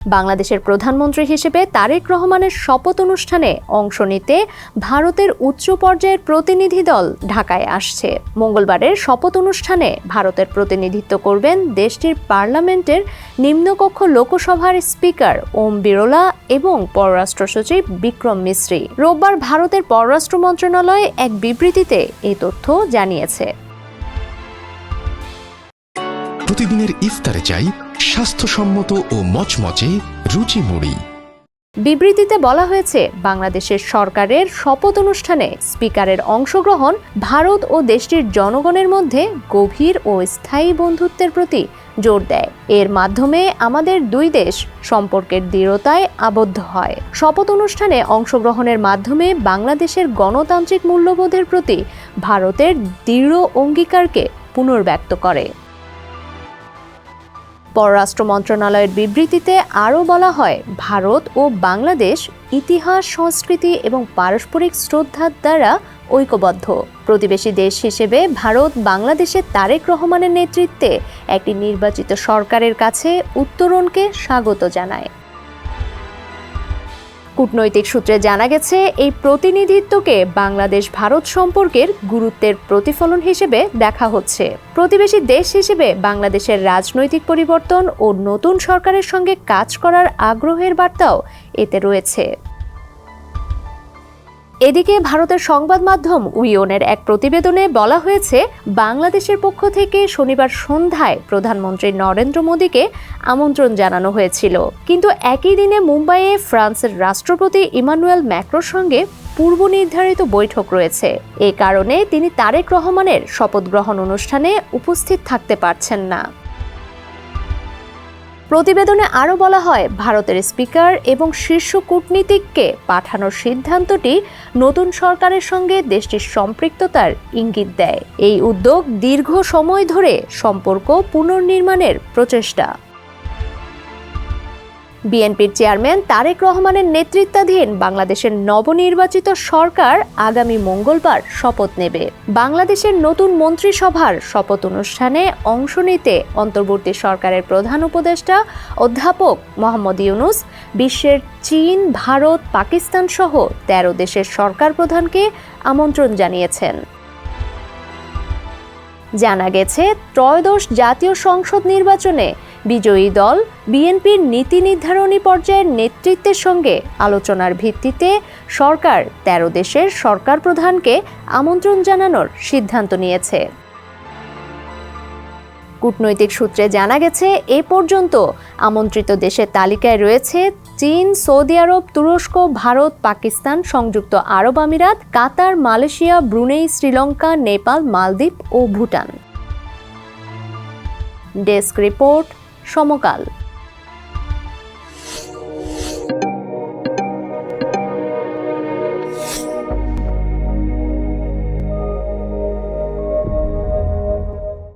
বাংলাদেশের প্রধানমন্ত্রী হিসেবে তারেক রহমানের শপথ অনুষ্ঠানে অংশ নিতে ভারতের উচ্চ পর্যায়ের প্রতিনিধি দল ঢাকায় আসছে। মঙ্গলবারের শপথ অনুষ্ঠানে ভারতের প্রতিনিধিত্ব করবেন দেশটির পার্লামেন্টের নিম্নকক্ষ লোকসভার স্পিকার ওম বিরলা এবং পররাষ্ট্র সচিব বিক্রম মিশ্রি। রোববার ভারতের পররাষ্ট্র মন্ত্রণালয় এক বিবৃতিতে এই তথ্য জানিয়েছে। প্রতিদিনের ইফতারে চাই স্বাস্থ্যসম্মত ও মচমচে রুচি মুড়ি। বিবৃতিতে বলা হয়েছে, বাংলাদেশের সরকারের শপথ অনুষ্ঠানে স্পিকারের অংশগ্রহণ ভারত ও দেশটির জনগণের মধ্যে গভীর ও স্থায়ী বন্ধুত্বের প্রতি জোর দেয়। এর মাধ্যমে আমাদের দুই দেশ সম্পর্কের দৃঢ়তায় আবদ্ধ হয়। শপথ অনুষ্ঠানে অংশগ্রহণের মাধ্যমে বাংলাদেশের গণতান্ত্রিক মূল্যবোধের প্রতি ভারতের দৃঢ় অঙ্গীকারকে পুনর্ব্যক্ত করে। পররাষ্ট্র মন্ত্রণালয়ের বিবৃতিতে আরও বলা হয়, ভারত ও বাংলাদেশ ইতিহাস, সংস্কৃতি এবং পারস্পরিক শ্রদ্ধার দ্বারা ঐক্যবদ্ধ। প্রতিবেশী দেশ হিসেবে ভারত বাংলাদেশের তারেক রহমানের নেতৃত্বে একটি নির্বাচিত সরকারের কাছে উত্তরণকে স্বাগত জানায়। কূটনৈতিক সূত্রে জানা গেছে, এই প্রতিনিধিত্বকে বাংলাদেশ ভারত সম্পর্কের গুরুত্বের প্রতিফলন হিসেবে দেখা হচ্ছে। প্রতিবেশী দেশ হিসেবে বাংলাদেশের রাজনৈতিক পরিবর্তন ও নতুন সরকারের সঙ্গে কাজ করার আগ্রহের বার্তাও এতে রয়েছে। এদিকে ভারতের সংবাদ মাধ্যম উইওনের এক প্রতিবেদনে বলা হয়েছে, বাংলাদেশের পক্ষ থেকে শনিবার সন্ধ্যায় প্রধানমন্ত্রী নরেন্দ্র মোদীকে আমন্ত্রণ জানানো হয়েছিল, কিন্তু একই দিনে মুম্বাইয়ে ফ্রান্সের রাষ্ট্রপতি ইমানুয়েল ম্যাক্রোর সঙ্গে পূর্ব নির্ধারিত বৈঠক রয়েছে। এ কারণে তিনি তারেক রহমানের শপথ গ্রহণ অনুষ্ঠানে উপস্থিত থাকতে পারছেন না। প্রতিবেদনে আরও বলা হয়, ভারতের স্পিকার এবং শীর্ষ কূটনীতিককে পাঠানোর সিদ্ধান্তটি নতুন সরকারের সঙ্গে দেশটির সম্পৃক্ততার ইঙ্গিত দেয়। এই উদ্যোগ দীর্ঘ সময় ধরে সম্পর্ক পুনর্নির্মাণের প্রচেষ্টা। বিএনপির চেয়ারম্যান তারেক রহমানের নেতৃত্বাধীন বাংলাদেশের নবনির্বাচিত সরকার আগামী মঙ্গলবার শপথ নেবে। বাংলাদেশের নতুন মন্ত্রিসভার শপথ অনুষ্ঠানে অংশ নিতে অন্তর্বর্তী সরকারের প্রধান উপদেষ্টা অধ্যাপক মোহাম্মদ ইউনূস বিশ্বের চীন, ভারত, পাকিস্তান সহ ১৩ দেশের সরকার প্রধানকে আমন্ত্রণ জানিয়েছেন। জানা গেছে, ত্রয়োদশ জাতীয় সংসদ নির্বাচনে বিজয়ী দল বিএনপির নীতি নির্ধারণী পর্যায়ের নেতৃত্বের সঙ্গে আলোচনার ভিত্তিতে সরকার ১৩ দেশের সরকার প্রধানকে আমন্ত্রণ জানানোর সিদ্ধান্ত নিয়েছে। কূটনৈতিক সূত্রে জানা গেছে, এ পর্যন্ত আমন্ত্রিত দেশের তালিকায় রয়েছে চীন, সৌদি আরব, তুরস্ক, ভারত, পাকিস্তান, সংযুক্ত আরব আমিরাত, কাতার, মালয়েশিয়া, ব্রুনেই, শ্রীলঙ্কা, নেপাল, মালদ্বীপ ও ভুটান। ডেস্ক রিপোর্ট, সমকাল।